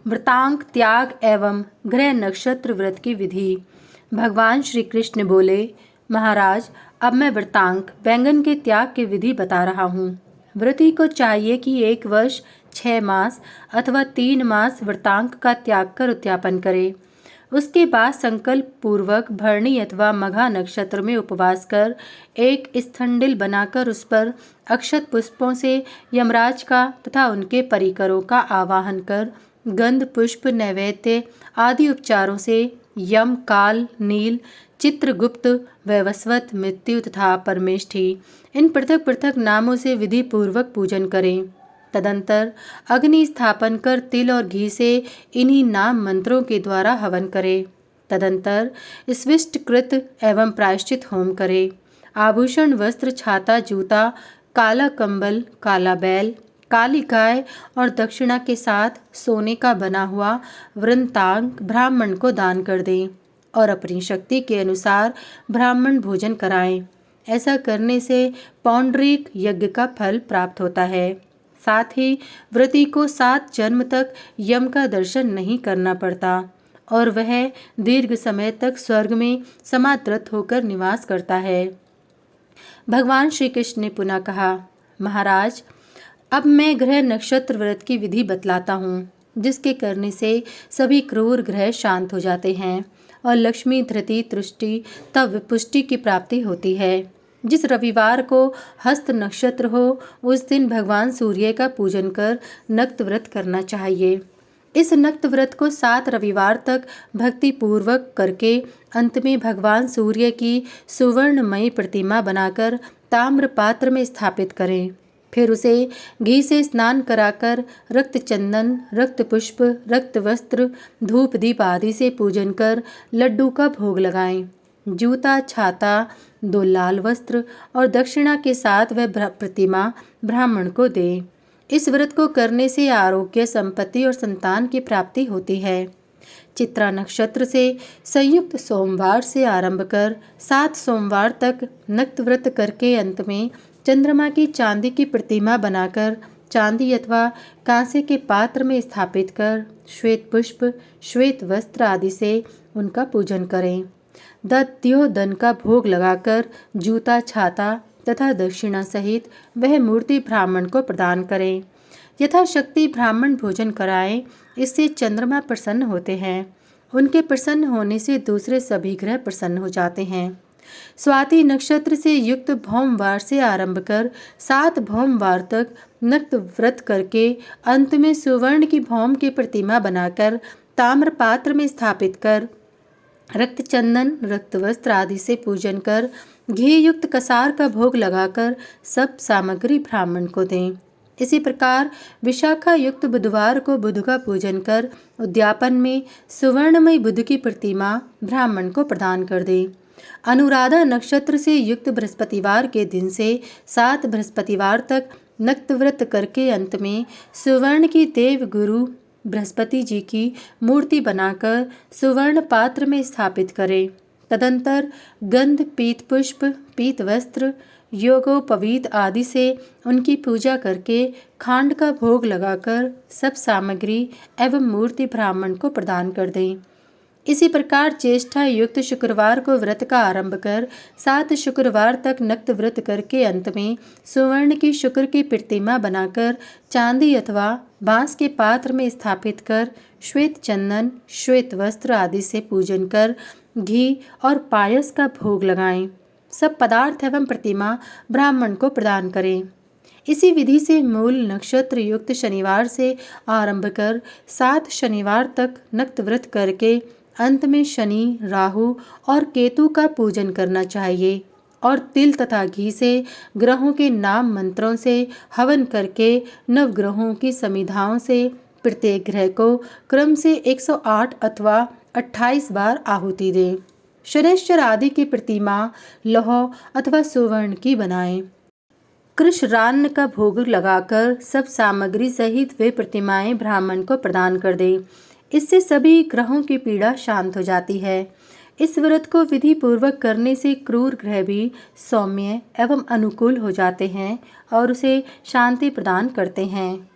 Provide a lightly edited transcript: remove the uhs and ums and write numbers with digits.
व्रतांक त्याग एवं ग्रह नक्षत्र व्रत की विधि। भगवान श्री कृष्ण बोले, महाराज, अब मैं व्रतांक बैंगन के त्याग की विधि बता रहा हूँ। व्रती को चाहिए कि 1 वर्ष 6 मास अथवा 3 मास व्रतांक का त्याग कर उद्यापन करे। उसके बाद संकल्प पूर्वक भरणी अथवा मघा नक्षत्र में उपवास कर एक स्थंडिल बनाकर उस पर अक्षत पुष्पों से यमराज का तथा उनके परिकरों का आवाहन कर गंध पुष्प नैवेद्य आदि उपचारों से यम काल नील चित्रगुप्त वैवस्वत मृत्यु तथा परमेष्ठी इन पृथक पृथक नामों से विधि पूर्वक पूजन करें। तदंतर अग्नि स्थापन कर तिल और घी से इन्हीं नाम मंत्रों के द्वारा हवन करे। तदंतर स्विष्टकृत एवं प्रायश्चित होम करे। आभूषण वस्त्र छाता जूता काला कंबल काला बैल काली गाय और दक्षिणा के साथ सोने का बना हुआ वृंतांक ब्राह्मण को दान कर दें और अपनी शक्ति के अनुसार ब्राह्मण भोजन कराएं। ऐसा करने से पौंडरीक यज्ञ का फल प्राप्त होता है। साथ ही व्रती को 7 जन्म तक यम का दर्शन नहीं करना पड़ता और वह दीर्घ समय तक स्वर्ग में समादृत होकर निवास करता है। भगवान श्री कृष्ण ने पुनः कहा, महाराज, अब मैं ग्रह नक्षत्र व्रत की विधि बतलाता हूँ, जिसके करने से सभी क्रूर ग्रह शांत हो जाते हैं और लक्ष्मी धृति तुष्टि तब पुष्टि की प्राप्ति होती है। जिस रविवार को हस्त नक्षत्र हो उस दिन भगवान सूर्य का पूजन कर नक्त व्रत करना चाहिए। इस नक्त व्रत को 7 रविवार तक भक्ति पूर्वक करके अंत में भगवान सूर्य की सुवर्णमयी प्रतिमा बनाकर ताम्र पात्र में स्थापित करें। फिर उसे घी से स्नान कराकर रक्त चंदन रक्त पुष्प रक्त वस्त्र धूप दीप आदि से पूजन कर लड्डू का भोग लगाएं। जूता छाता 2 लाल वस्त्र और दक्षिणा के साथ वह प्रतिमा ब्राह्मण को दे। इस व्रत को करने से आरोग्य संपत्ति और संतान की प्राप्ति होती है। चित्रा नक्षत्र से संयुक्त सोमवार से आरंभ कर 7 सोमवार तक नक्त व्रत करके अंत में चंद्रमा की चांदी की प्रतिमा बनाकर चांदी अथवा कांसे के पात्र में स्थापित कर श्वेत पुष्प श्वेत वस्त्र आदि से उनका पूजन करें। दध्योदन का भोग लगाकर जूता छाता तथा दक्षिणा सहित वह मूर्ति ब्राह्मण को प्रदान करें। यथाशक्ति ब्राह्मण भोजन कराएं। इससे चंद्रमा प्रसन्न होते हैं। उनके प्रसन्न होने से दूसरे सभी ग्रह प्रसन्न हो जाते हैं। स्वाति नक्षत्र से युक्त भौमवार से आरंभ कर 7 भौमवार तक नक्त व्रत करके अंत में सुवर्ण की भौम की प्रतिमा बनाकर ताम्र पात्र में स्थापित कर रक्त चंदन रक्त वस्त्र आदि से पूजन कर घी युक्त कसार का भोग लगाकर सब सामग्री ब्राह्मण को दें। इसी प्रकार विशाखा युक्त बुधवार को बुध का पूजन कर उद्यापन में सुवर्णमयी बुध की प्रतिमा ब्राह्मण को प्रदान कर दें। अनुराधा नक्षत्र से युक्त बृहस्पतिवार के दिन से 7 बृहस्पतिवार तक नक्त व्रत करके अंत में सुवर्ण की देव गुरु बृहस्पति जी की मूर्ति बनाकर सुवर्ण पात्र में स्थापित करें। तदंतर गंध पीत पुष्प पीत वस्त्र योगोपवीत आदि से उनकी पूजा करके खांड का भोग लगाकर सब सामग्री एवं मूर्ति ब्राह्मण को प्रदान कर दें। इसी प्रकार ज्येष्ठा युक्त शुक्रवार को व्रत का आरंभ कर 7 शुक्रवार तक नक्त व्रत करके अंत में सुवर्ण की शुक्र की प्रतिमा बनाकर चांदी अथवा बांस के पात्र में स्थापित कर श्वेत चंदन श्वेत वस्त्र आदि से पूजन कर घी और पायस का भोग लगाएं। सब पदार्थ एवं प्रतिमा ब्राह्मण को प्रदान करें। इसी विधि से मूल नक्षत्र युक्त शनिवार से आरंभ कर 7 शनिवार तक नक्त व्रत करके अंत में शनि राहु और केतु का पूजन करना चाहिए और तिल तथा घी से ग्रहों के नाम मंत्रों से हवन करके नवग्रहों की समिधाओं से प्रत्येक ग्रह को क्रम से 108 अथवा 28 बार आहुति दें। शनैश्चर आदि की प्रतिमा लौह अथवा सुवर्ण की बनाएं। कृष्णान्न का भोग लगाकर सब सामग्री सहित वे प्रतिमाएं ब्राह्मण को प्रदान कर दें। इससे सभी ग्रहों की पीड़ा शांत हो जाती है। इस व्रत को विधि पूर्वक करने से क्रूर ग्रह भी सौम्य एवं अनुकूल हो जाते हैं और उसे शांति प्रदान करते हैं।